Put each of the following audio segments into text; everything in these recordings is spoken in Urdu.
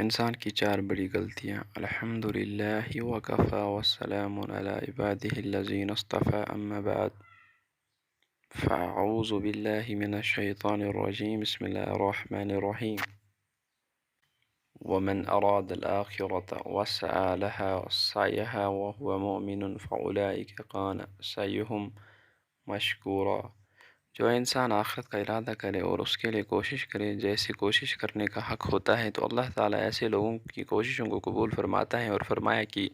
انسان کی چار بڑی غلطیاں۔ الحمدللہ وکفی والسلام علی عبادہ الذین اصطفی اما بعد فاعوذ باللہ من الشیطان الرجیم بسم اللہ الرحمن الرحیم ومن اراد الآخرة وسعى لها سعيها وهو مؤمن فأولئك كان سعيهم مشکورا۔ جو انسان آخرت کا ارادہ کرے اور اس کے لیے کوشش کرے جیسے کوشش کرنے کا حق ہوتا ہے، تو اللہ تعالیٰ ایسے لوگوں کی کوششوں کو قبول فرماتا ہے اور فرمایا کہ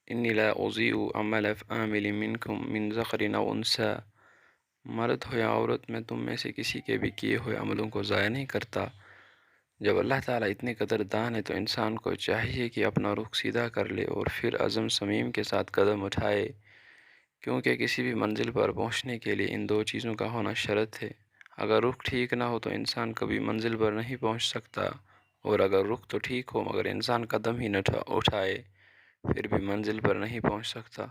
انی لا اضیع عمل عامل منکم من ذکر او انثی، مرد ہو یا عورت میں تم میں سے کسی کے بھی کیے ہوئے عملوں کو ضائع نہیں کرتا۔ جب اللہ تعالیٰ اتنے قدردان ہے تو انسان کو چاہیے کہ اپنا رخ سیدھا کر لے اور پھر عزم صمیم کے ساتھ قدم اٹھائے، کیونکہ کسی بھی منزل پر پہنچنے کے لیے ان دو چیزوں کا ہونا شرط ہے۔ اگر رخ ٹھیک نہ ہو تو انسان کبھی منزل پر نہیں پہنچ سکتا، اور اگر رخ تو ٹھیک ہو مگر انسان قدم ہی نہ اٹھائے پھر بھی منزل پر نہیں پہنچ سکتا۔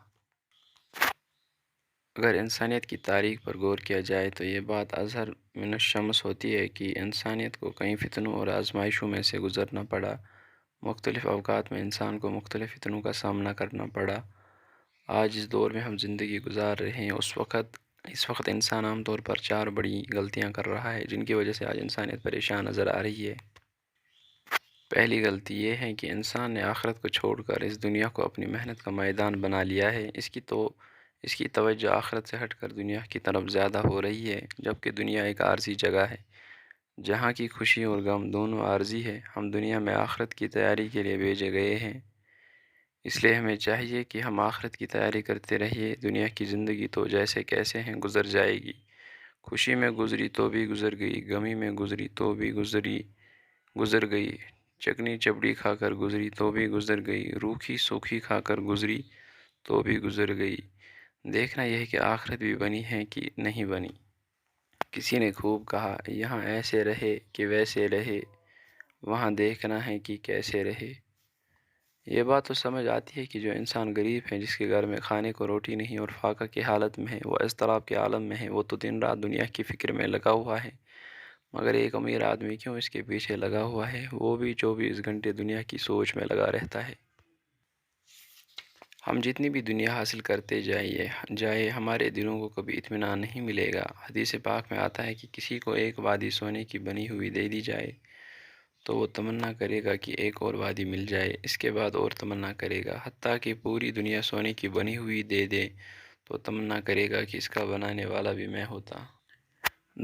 اگر انسانیت کی تاریخ پر غور کیا جائے تو یہ بات اظہر من الشمس ہوتی ہے کہ انسانیت کو کئی فتنوں اور آزمائشوں میں سے گزرنا پڑا۔ مختلف اوقات میں انسان کو مختلف فتنوں کا سامنا کرنا پڑا۔ آج اس دور میں ہم زندگی گزار رہے ہیں، اس وقت انسان عام طور پر چار بڑی غلطیاں کر رہا ہے جن کی وجہ سے آج انسانیت پریشان نظر آ رہی ہے۔ پہلی غلطی یہ ہے کہ انسان نے آخرت کو چھوڑ کر اس دنیا کو اپنی محنت کا میدان بنا لیا ہے۔ اس کی توجہ آخرت سے ہٹ کر دنیا کی طرف زیادہ ہو رہی ہے، جبکہ دنیا ایک عارضی جگہ ہے جہاں کی خوشی اور غم دونوں عارضی ہے۔ ہم دنیا میں آخرت کی تیاری کے لیے بھیجے گئے ہیں، اس لیے ہمیں چاہیے کہ ہم آخرت کی تیاری کرتے رہیے۔ دنیا کی زندگی تو جیسے کیسے ہیں گزر جائے گی، خوشی میں گزری تو بھی گزر گئی، غمی میں گزری تو بھی گزر گئی، چکنی چپڑی کھا کر گزری تو بھی گزر گئی، روکھی سوکھی کھا کر گزری تو بھی گزر گئی۔ دیکھنا یہ ہے کہ آخرت بھی بنی ہے کہ نہیں بنی۔ کسی نے خوب کہا، یہاں ایسے رہے کہ ویسے رہے، وہاں دیکھنا ہے کہ کیسے رہے۔ یہ بات تو سمجھ آتی ہے کہ جو انسان غریب ہے، جس کے گھر میں کھانے کو روٹی نہیں اور فاقہ کی حالت میں ہے، وہ اضطراب کے عالم میں ہے، وہ تو دن رات دنیا کی فکر میں لگا ہوا ہے، مگر ایک امیر آدمی کیوں اس کے پیچھے لگا ہوا ہے؟ وہ بھی 24 گھنٹے دنیا کی سوچ میں لگا رہتا ہے۔ ہم جتنی بھی دنیا حاصل کرتے جائے ہمارے دلوں کو کبھی اطمینان نہیں ملے گا۔ حدیث پاک میں آتا ہے کہ کسی کو ایک وادی سونے کی بنی ہوئی دے دی جائے تو وہ تمنا کرے گا کہ ایک اور وادی مل جائے، اس کے بعد اور تمنا کرے گا، حتیٰ کہ پوری دنیا سونے کی بنی ہوئی دے دے تو تمنا کرے گا کہ اس کا بنانے والا بھی میں ہوتا۔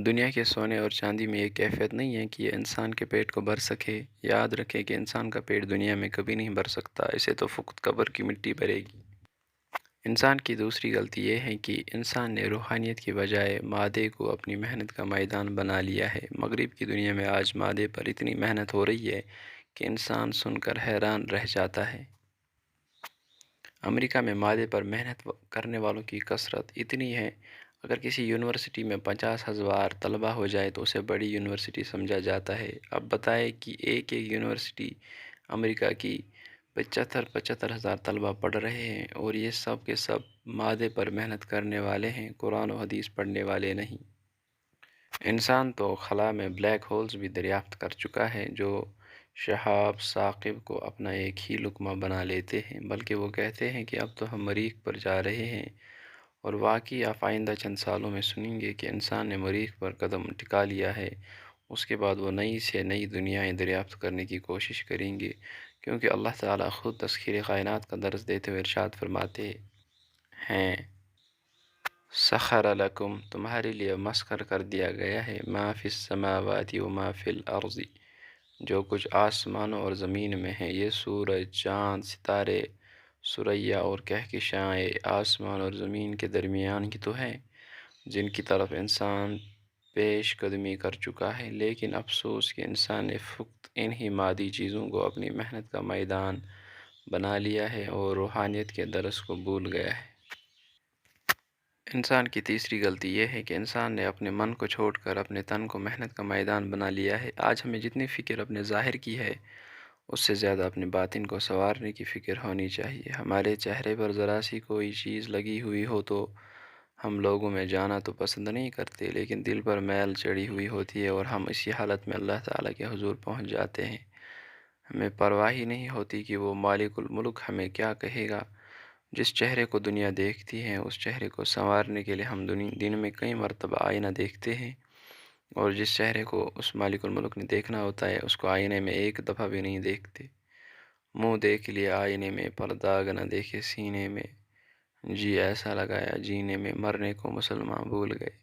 دنیا کے سونے اور چاندی میں یہ کیفیت نہیں ہے کہ یہ انسان کے پیٹ کو بھر سکے۔ یاد رکھے کہ انسان کا پیٹ دنیا میں کبھی نہیں بھر سکتا، اسے تو فقط قبر کی مٹی بھرے گی۔ انسان کی دوسری غلطی یہ ہے کہ انسان نے روحانیت کی بجائے مادے کو اپنی محنت کا میدان بنا لیا ہے۔ مغرب کی دنیا میں آج مادے پر اتنی محنت ہو رہی ہے کہ انسان سن کر حیران رہ جاتا ہے۔ امریکہ میں مادے پر محنت کرنے والوں کی کثرت اتنی ہے، اگر کسی یونیورسٹی میں 50,000 طلبہ ہو جائے تو اسے بڑی یونیورسٹی سمجھا جاتا ہے۔ اب بتائیں کہ ایک یونیورسٹی امریکہ کی 75,000 طلبہ پڑھ رہے ہیں، اور یہ سب کے سب مادے پر محنت کرنے والے ہیں، قرآن و حدیث پڑھنے والے نہیں۔ انسان تو خلا میں بلیک ہولز بھی دریافت کر چکا ہے، جو شہاب ثاقب کو اپنا ایک ہی لقمہ بنا لیتے ہیں، بلکہ وہ کہتے ہیں کہ اب تو ہم مریخ پر جا رہے ہیں، اور واقعی آپ آئندہ چند سالوں میں سنیں گے کہ انسان نے مریخ پر قدم ٹکا لیا ہے۔ اس کے بعد وہ نئی سے نئی دنیایں دریافت کرنے کی کوشش کریں گے، کیونکہ اللہ تعالیٰ خود تسخیر کائنات کا درس دیتے ہوئے ارشاد فرماتے ہیں، سخر لکم، تمہارے لیے مسخر کر دیا گیا ہے، ما فی السماوات و ما فی الارض، جو کچھ آسمانوں اور زمین میں ہے۔ یہ سورج، چاند، ستارے، ثریا اور کہکشائیں آسمان اور زمین کے درمیان کی تو ہیں، جن کی طرف انسان پیش قدمی کر چکا ہے، لیکن افسوس کہ انسان نے فقط انہی مادی چیزوں کو اپنی محنت کا میدان بنا لیا ہے اور روحانیت کے درس کو بھول گیا ہے۔ انسان کی تیسری غلطی یہ ہے کہ انسان نے اپنے من کو چھوڑ کر اپنے تن کو محنت کا میدان بنا لیا ہے۔ آج ہمیں جتنی فکر اپنے ظاہر کی ہے، اس سے زیادہ اپنے باطن کو سنوارنے کی فکر ہونی چاہیے۔ ہمارے چہرے پر ذرا سی کوئی چیز لگی ہوئی ہو تو ہم لوگوں میں جانا تو پسند نہیں کرتے، لیکن دل پر میل چڑھی ہوئی ہوتی ہے اور ہم اسی حالت میں اللہ تعالیٰ کے حضور پہنچ جاتے ہیں۔ ہمیں پرواہ ہی نہیں ہوتی کہ وہ مالک الملک ہمیں کیا کہے گا۔ جس چہرے کو دنیا دیکھتی ہے اس چہرے کو سنوارنے کے لیے ہم دن میں کئی مرتبہ آئینہ دیکھتے ہیں، اور جس چہرے کو اس مالک الملک نے دیکھنا ہوتا ہے اس کو آئینے میں ایک دفعہ بھی نہیں دیکھتے۔ منہ دیکھ لیا آئینے میں پر داغ نہ دیکھے سینے میں، جی ایسا لگایا جینے میں مرنے کو مسلمان بھول گئے۔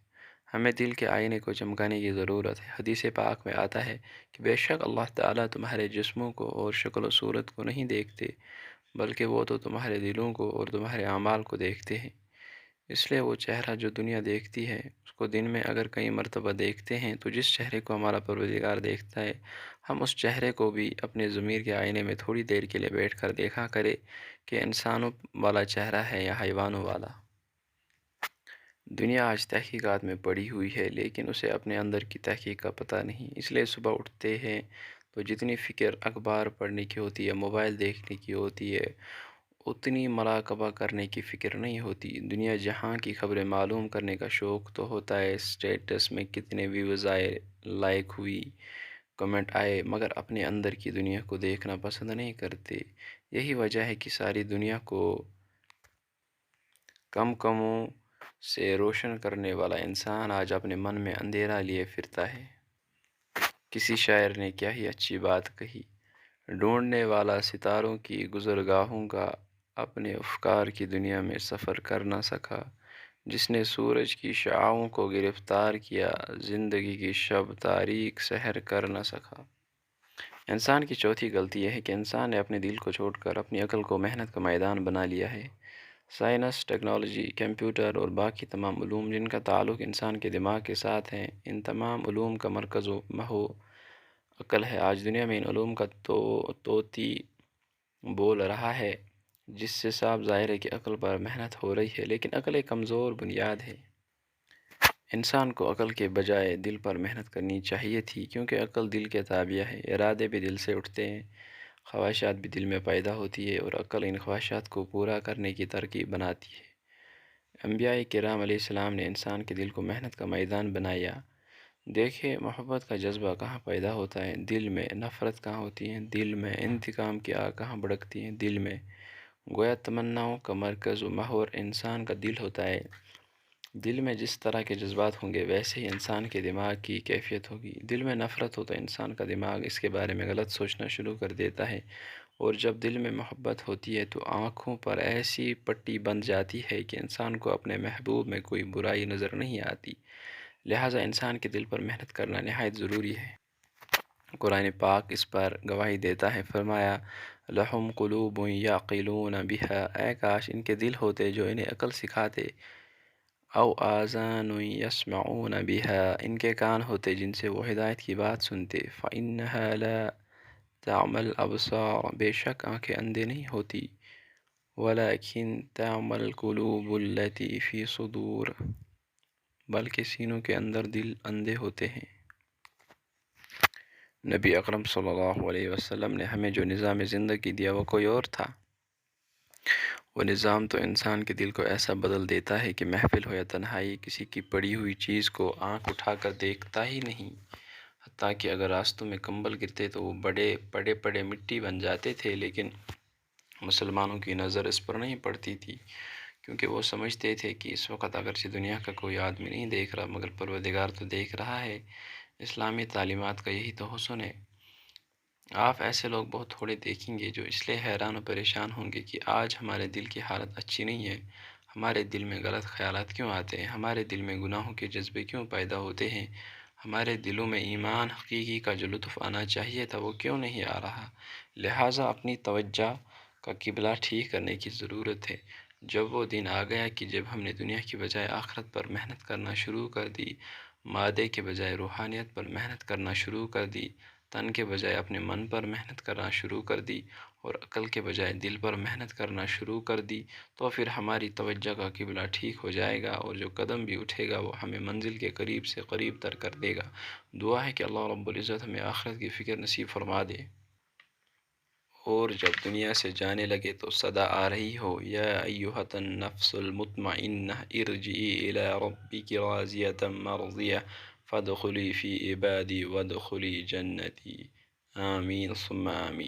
ہمیں دل کے آئینے کو چمکانے کی ضرورت ہے۔ حدیث پاک میں آتا ہے کہ بے شک اللہ تعالیٰ تمہارے جسموں کو اور شکل و صورت کو نہیں دیکھتے، بلکہ وہ تو تمہارے دلوں کو اور تمہارے اعمال کو دیکھتے ہیں۔ اس لیے وہ چہرہ جو دنیا دیکھتی ہے اس کو دن میں اگر کئی مرتبہ دیکھتے ہیں تو جس چہرے کو ہمارا پروردگار دیکھتا ہے ہم اس چہرے کو بھی اپنے ضمیر کے آئینے میں تھوڑی دیر کے لیے بیٹھ کر دیکھا کرے کہ انسانوں والا چہرہ ہے یا حیوانوں والا۔ دنیا آج تحقیقات میں پڑی ہوئی ہے لیکن اسے اپنے اندر کی تحقیق کا پتہ نہیں، اس لیے صبح اٹھتے ہیں تو جتنی فکر اخبار پڑھنے کی ہوتی ہے، موبائل دیکھنے کی ہوتی ہے، اتنی مراقبہ کرنے کی فکر نہیں ہوتی۔ دنیا جہاں کی خبریں معلوم کرنے کا شوق تو ہوتا ہے، اسٹیٹس میں کتنے ویوز آئے، لائک ہوئی، کمنٹ آئے، مگر اپنے اندر کی دنیا کو دیکھنا پسند نہیں کرتے۔ یہی وجہ ہے کہ ساری دنیا کو کم کموں سے روشن کرنے والا انسان آج اپنے من میں اندھیرا لیے پھرتا ہے۔ کسی شاعر نے کیا ہی اچھی بات کہی، ڈھونڈنے والا ستاروں کی گزرگاہوں کا اپنے افکار کی دنیا میں سفر کر نہ سکا، جس نے سورج کی شعاعوں کو گرفتار کیا زندگی کی شب تاریک سحر کر نہ سکا۔ انسان کی چوتھی غلطی یہ ہے کہ انسان نے اپنے دل کو چھوڑ کر اپنی عقل کو محنت کا میدان بنا لیا ہے۔ سائنس، ٹیکنالوجی، کمپیوٹر اور باقی تمام علوم جن کا تعلق انسان کے دماغ کے ساتھ ہیں، ان تمام علوم کا مرکز و محو عقل ہے۔ آج دنیا میں ان علوم کا توتی بول رہا ہے، جس سے صاف ظاہر ہے کہ عقل پر محنت ہو رہی ہے، لیکن عقل ایک کمزور بنیاد ہے۔ انسان کو عقل کے بجائے دل پر محنت کرنی چاہیے تھی، کیونکہ عقل دل کے تابع ہے، ارادے بھی دل سے اٹھتے ہیں، خواہشات بھی دل میں پیدا ہوتی ہے اور عقل ان خواہشات کو پورا کرنے کی ترکیب بناتی ہے۔ انبیاء کرام علیہ السلام نے انسان کے دل کو محنت کا میدان بنایا۔ دیکھیں محبت کا جذبہ کہاں پیدا ہوتا ہے، دل میں، نفرت کہاں ہوتی ہے، دل میں، انتقام کی آگ کہاں بھڑکتی ہے، دل میں۔ گویا تمناؤں کا مرکز و محور انسان کا دل ہوتا ہے۔ دل میں جس طرح کے جذبات ہوں گے ویسے ہی انسان کے دماغ کی کیفیت ہوگی۔ دل میں نفرت ہو تو انسان کا دماغ اس کے بارے میں غلط سوچنا شروع کر دیتا ہے، اور جب دل میں محبت ہوتی ہے تو آنکھوں پر ایسی پٹی بندھ جاتی ہے کہ انسان کو اپنے محبوب میں کوئی برائی نظر نہیں آتی۔ لہٰذا انسان کے دل پر محنت کرنا نہایت ضروری ہے۔ قرآن پاک اس پر گواہی دیتا ہے، فرمایا لَهُمْ قُلُوبٌ يَعْقِلُونَ بِهَا، اے کاش ان کے دل ہوتے جو انہیں عقل سکھاتے، او آذان يَسْمَعُونَ بِهَا، ان کے کان ہوتے جن سے وہ ہدایت کی بات سنتے، فَإِنَّهَا لَا تَعْمَى الْأَبْصَارُ، بے شک آنکھیں اندھے نہیں ہوتی، وَلَكِنْ تَعْمَى الْقُلُوبُ الَّتِي فِي صُدُورِ، بلکہ سینوں کے اندر دل اندھے ہوتے ہیں۔ نبی اکرم صلی اللہ علیہ وسلم نے ہمیں جو نظام زندگی دیا وہ کوئی اور تھا۔ وہ نظام تو انسان کے دل کو ایسا بدل دیتا ہے کہ محفل ہو یا تنہائی، کسی کی پڑی ہوئی چیز کو آنکھ اٹھا کر دیکھتا ہی نہیں، حتیٰ کہ اگر راستوں میں کمبل گرتے تو وہ پڑے پڑے مٹی بن جاتے تھے، لیکن مسلمانوں کی نظر اس پر نہیں پڑتی تھی، کیونکہ وہ سمجھتے تھے کہ اس وقت اگرچہ دنیا کا کوئی آدمی نہیں دیکھ رہا مگر پروردگار تو دیکھ رہا ہے۔ اسلامی تعلیمات کا یہی تو حسن ہے۔ آپ ایسے لوگ بہت تھوڑے دیکھیں گے جو اس لیے حیران و پریشان ہوں گے کہ آج ہمارے دل کی حالت اچھی نہیں ہے، ہمارے دل میں غلط خیالات کیوں آتے ہیں، ہمارے دل میں گناہوں کے جذبے کیوں پیدا ہوتے ہیں، ہمارے دلوں میں ایمان حقیقی کا جو لطف آنا چاہیے تھا وہ کیوں نہیں آ رہا۔ لہٰذا اپنی توجہ کا قبلہ ٹھیک کرنے کی ضرورت ہے۔ جب وہ دن آ گیا کہ جب ہم نے دنیا کی بجائے آخرت پر محنت کرنا شروع کر دی، مادے کے بجائے روحانیت پر محنت کرنا شروع کر دی، تن کے بجائے اپنے من پر محنت کرنا شروع کر دی، اور عقل کے بجائے دل پر محنت کرنا شروع کر دی، تو پھر ہماری توجہ کا قبلہ ٹھیک ہو جائے گا، اور جو قدم بھی اٹھے گا وہ ہمیں منزل کے قریب سے قریب تر کر دے گا۔ دعا ہے کہ اللہ رب العزت ہمیں آخرت کی فکر نصیب فرما دے، اور جب دنیا سے جانے لگے تو صدا آ رہی ہو، یا ایھا النفس المطمئنہ ارجعی الی ربک راضیۃ مرضیہ فادخلی فی عبادی وادخلی جنتی، آمین ثم آمین۔